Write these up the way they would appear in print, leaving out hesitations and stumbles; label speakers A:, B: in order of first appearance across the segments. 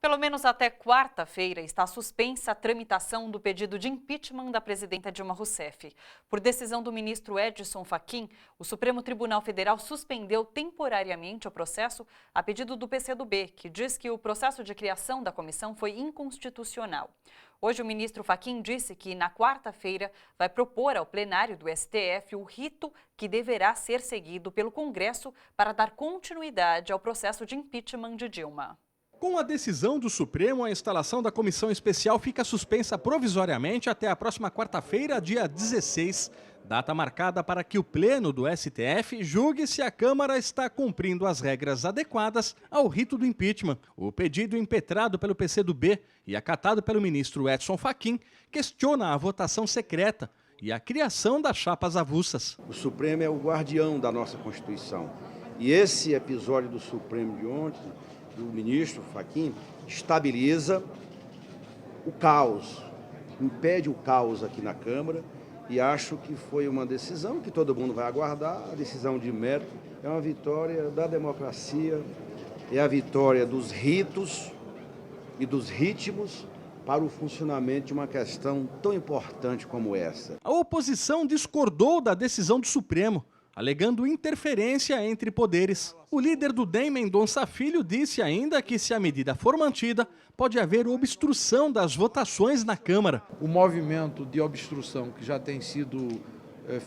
A: Pelo menos até quarta-feira está suspensa a tramitação do pedido de impeachment da presidenta Dilma Rousseff. Por decisão do ministro Edson Fachin, o Supremo Tribunal Federal suspendeu temporariamente o processo a pedido do PCdoB, que diz que o processo de criação da comissão foi inconstitucional. Hoje, o ministro Fachin disse que, na quarta-feira, vai propor ao plenário do STF o rito que deverá ser seguido pelo Congresso para dar continuidade ao processo de impeachment de Dilma.
B: Com a decisão do Supremo, a instalação da comissão especial fica suspensa provisoriamente até a próxima quarta-feira, dia 16, data marcada para que o Pleno do STF julgue se a Câmara está cumprindo as regras adequadas ao rito do impeachment. O pedido impetrado pelo PCdoB e acatado pelo ministro Edson Fachin questiona a votação secreta e a criação das chapas avulsas.
C: O Supremo é o guardião da nossa Constituição. E esse episódio do Supremo de ontem, do ministro Fachin, estabiliza o caos, impede o caos aqui na Câmara, e acho que foi uma decisão que todo mundo vai aguardar, a decisão de mérito, é uma vitória da democracia, é a vitória dos ritos e dos ritmos para o funcionamento de uma questão tão importante como essa.
B: A oposição discordou da decisão do Supremo, alegando interferência entre poderes. O líder do DEM, Mendonça Filho, disse ainda que, se a medida for mantida, pode haver obstrução das votações na Câmara.
D: O movimento de obstrução que já tem sido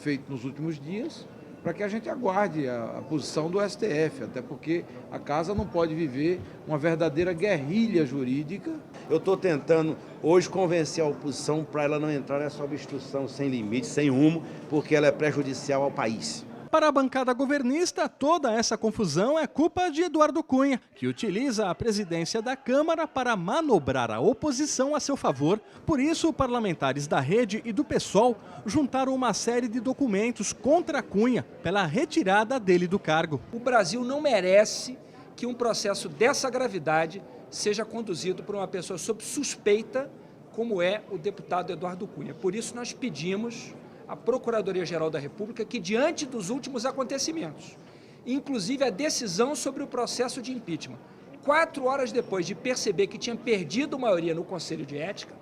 D: feito nos últimos dias, para que a gente aguarde a posição do STF, até porque a Casa não pode viver uma verdadeira guerrilha jurídica.
C: Eu estou tentando hoje convencer a oposição para ela não entrar nessa obstrução sem limite, sem rumo, porque ela é prejudicial ao país.
B: Para a bancada governista, toda essa confusão é culpa de Eduardo Cunha, que utiliza a presidência da Câmara para manobrar a oposição a seu favor. Por isso, parlamentares da Rede e do PSOL juntaram uma série de documentos contra Cunha pela retirada dele do cargo.
E: O Brasil não merece que um processo dessa gravidade seja conduzido por uma pessoa sob suspeita, como é o deputado Eduardo Cunha. Por isso, nós pedimos a Procuradoria-Geral da República que, diante dos últimos acontecimentos, inclusive a decisão sobre o processo de impeachment, 4 horas depois de perceber que tinha perdido maioria no Conselho de Ética,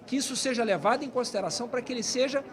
E: que isso seja levado em consideração para que ele seja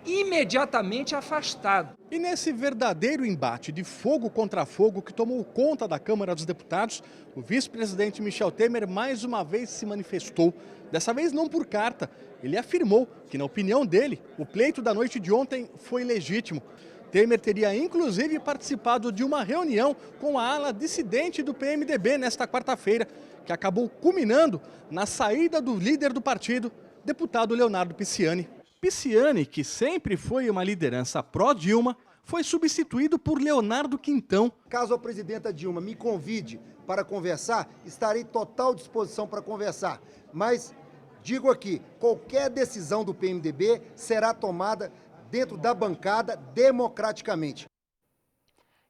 E: imediatamente afastado.
B: E nesse verdadeiro embate de fogo contra fogo que tomou conta da Câmara dos Deputados, o vice-presidente Michel Temer mais uma vez se manifestou. Dessa vez não por carta. Ele afirmou que, na opinião dele, o pleito da noite de ontem foi legítimo. Temer teria inclusive participado de uma reunião com a ala dissidente do PMDB nesta quarta-feira, que acabou culminando na saída do líder do partido, deputado Leonardo Pisciani. Pisciani, que sempre foi uma liderança pró-Dilma, foi substituído por Leonardo Quintão.
F: Caso a presidenta Dilma me convide para conversar, estarei total disposição para conversar. Mas digo aqui, qualquer decisão do PMDB será tomada dentro da bancada democraticamente.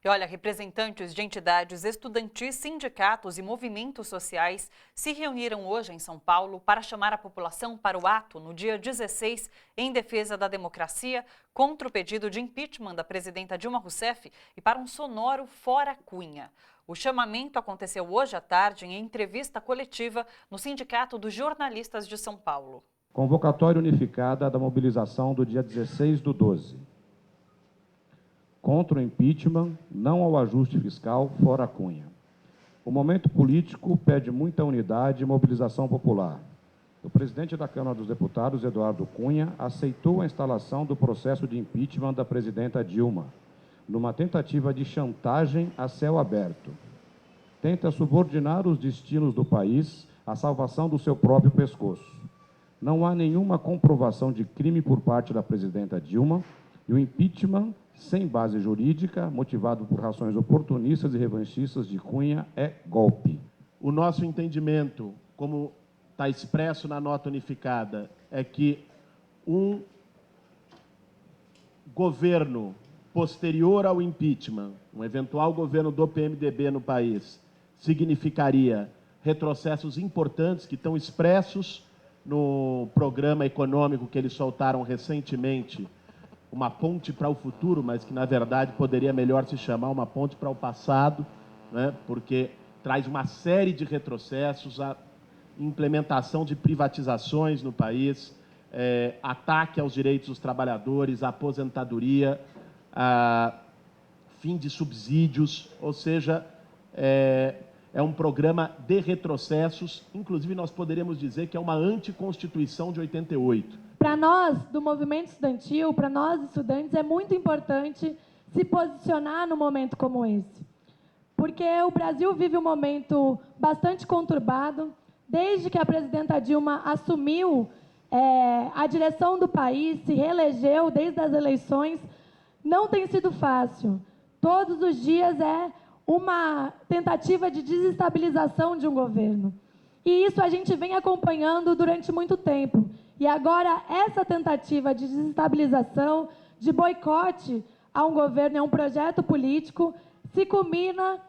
A: E olha, representantes de entidades estudantis, sindicatos e movimentos sociais se reuniram hoje em São Paulo para chamar a população para o ato no dia 16 em defesa da democracia, contra o pedido de impeachment da presidenta Dilma Rousseff e para um sonoro fora Cunha. O chamamento aconteceu hoje à tarde em entrevista coletiva no Sindicato dos Jornalistas de São Paulo.
G: Convocatória unificada da mobilização do dia 16/12. Contra o impeachment, não ao ajuste fiscal, fora Cunha. O momento político pede muita unidade e mobilização popular. O presidente da Câmara dos Deputados, Eduardo Cunha, aceitou a instalação do processo de impeachment da presidenta Dilma, numa tentativa de chantagem a céu aberto. Tenta subordinar os destinos do país à salvação do seu próprio pescoço. Não há nenhuma comprovação de crime por parte da presidenta Dilma e o impeachment, sem base jurídica, motivado por razões oportunistas e revanchistas de Cunha, é golpe.
H: O nosso entendimento, como está expresso na nota unificada, é que um governo posterior ao impeachment, um eventual governo do PMDB no país, significaria retrocessos importantes que estão expressos no programa econômico que eles soltaram recentemente, uma ponte para o futuro, mas que, na verdade, poderia melhor se chamar uma ponte para o passado, né? Porque traz uma série de retrocessos, implementação de privatizações no país, ataque aos direitos dos trabalhadores, aposentadoria, fim de subsídios, ou seja, é um programa de retrocessos, inclusive nós poderíamos dizer que é uma anticonstituição de 88.
I: Para nós, do movimento estudantil, para nós estudantes, é muito importante se posicionar num momento como esse. Porque o Brasil vive um momento bastante conturbado. Desde que a presidenta Dilma assumiu a direção do país, se reelegeu desde as eleições, não tem sido fácil. Todos os dias é uma tentativa de desestabilização de um governo. E isso a gente vem acompanhando durante muito tempo. E agora, essa tentativa de desestabilização, de boicote a um governo, a um projeto político, se culmina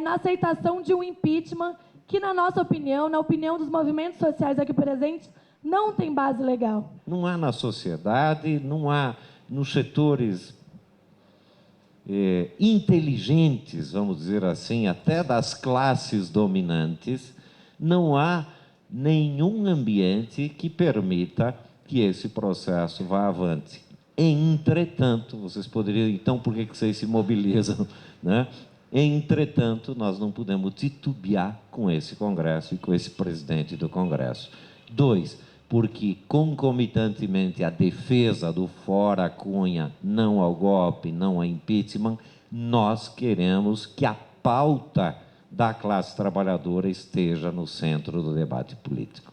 I: na aceitação de um impeachment que, na nossa opinião, na opinião dos movimentos sociais aqui presentes, não tem base legal.
J: Não há na sociedade, não há nos setores inteligentes, vamos dizer assim, até das classes dominantes, não há nenhum ambiente que permita que esse processo vá avante. Entretanto, vocês poderiam, então, por que vocês se mobilizam, né? Entretanto, nós não podemos titubear com esse Congresso e com esse presidente do Congresso. 2, porque, concomitantemente à defesa do fora Cunha, não ao golpe, não ao impeachment, nós queremos que a pauta da classe trabalhadora esteja no centro do debate político.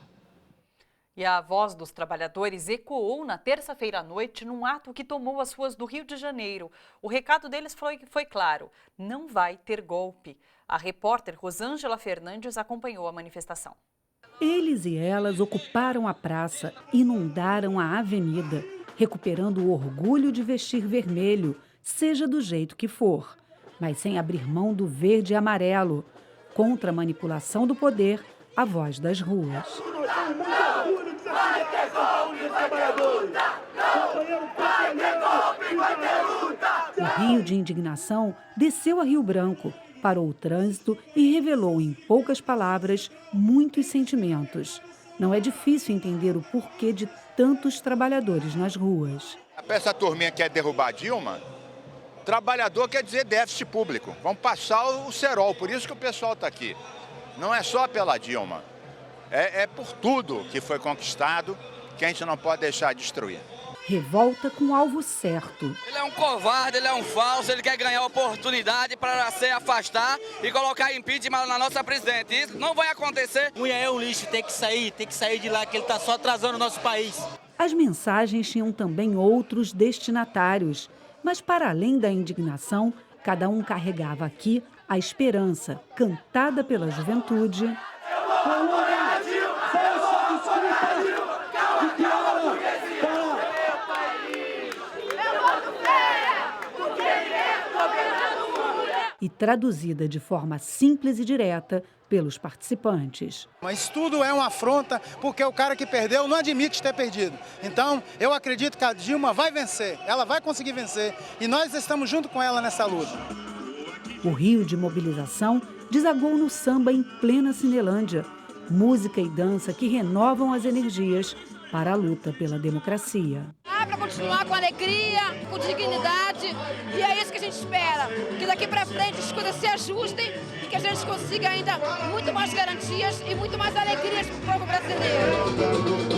A: E a voz dos trabalhadores ecoou na terça-feira à noite num ato que tomou as ruas do Rio de Janeiro. O recado deles foi claro: não vai ter golpe. A repórter Rosângela Fernandes acompanhou a manifestação.
K: Eles e elas ocuparam a praça, inundaram a avenida, recuperando o orgulho de vestir vermelho, seja do jeito que for, mas sem abrir mão do verde e amarelo. Contra a manipulação do poder, a voz das ruas. O rio de indignação desceu a Rio Branco, parou o trânsito e revelou em poucas palavras muitos sentimentos. Não é difícil entender o porquê de tantos trabalhadores nas ruas.
L: Essa turminha quer derrubar Dilma, trabalhador quer dizer déficit público. Vamos passar o cerol, por isso que o pessoal está aqui. Não é só pela Dilma, é por tudo que foi conquistado que a gente não pode deixar destruir.
K: Revolta com o alvo certo.
M: Ele é um covarde, ele é um falso, ele quer ganhar oportunidade para se afastar e colocar impeachment na nossa presidente. Isso não vai acontecer.
N: Cunha é um lixo, tem que sair de lá, que ele está só atrasando o nosso país.
K: As mensagens tinham também outros destinatários, mas para além da indignação, cada um carregava aqui a esperança, cantada pela juventude. E traduzida de forma simples e direta pelos participantes.
O: Mas tudo é uma afronta, porque o cara que perdeu não admite ter perdido. Então, eu acredito que a Dilma vai vencer, ela vai conseguir vencer, e nós estamos junto com ela nessa luta.
K: O rio de mobilização desagou no samba em plena Cinelândia. Música e dança que renovam as energias para a luta pela democracia.
P: Para continuar com alegria, com dignidade, e é isso que a gente espera, que daqui para frente as coisas se ajustem e que a gente consiga ainda muito mais garantias e muito mais alegrias para o povo brasileiro.